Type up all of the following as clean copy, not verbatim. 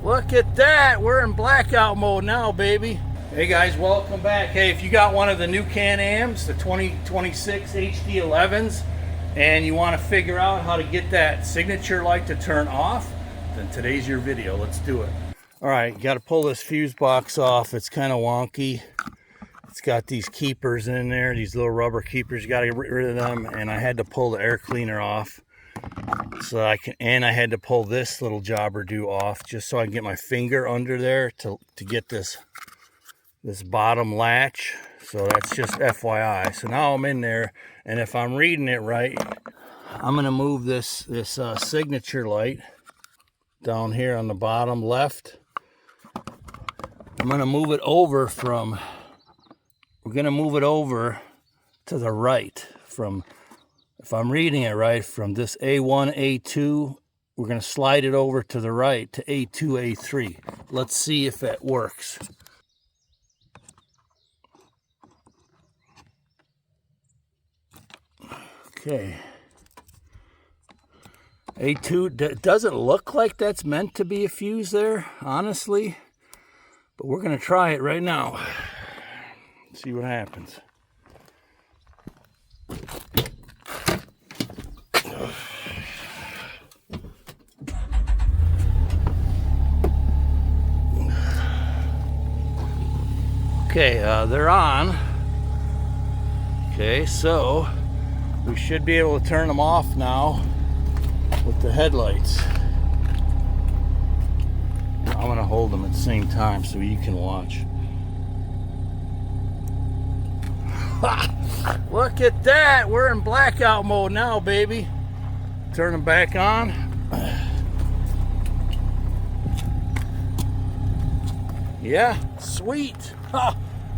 Look at that, we're in blackout mode now, baby. Hey guys, welcome back. Hey, if you got one of the new Can Ams, the 2026 HD11s, and you want to figure out how to get that signature light to turn off, then today's your video. Let's do it. All right, you got to pull this fuse box off. It's kind of wonky. It's got these keepers in there, these little rubber keepers. You got to get rid of them, and I had to pull the air cleaner off so that I can, and I had to pull this little jobber do off just so I can get my finger under there to get this bottom latch. So that's just FYI. So now I'm in there, and if I'm reading it right, I'm gonna move this signature light down here on the bottom left. I'm gonna move it over we're gonna move it over to the right from, if I'm reading it right, from this A1, A2, we're gonna slide it over to the right to A2, A3. Let's see if that works. Okay. A2 doesn't look like that's meant to be a fuse there, honestly, but we're gonna try it right now. See what happens. Okay, they're on. Okay, so we should be able to turn them off now with the headlights. I'm gonna hold them at the same time so you can watch. Look at that, we're in blackout mode now, baby. Turn them back on. Yeah, sweet.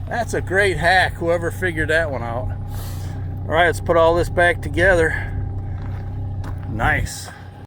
That's a great hack, whoever figured that one out. All right, let's put all this back together. Nice.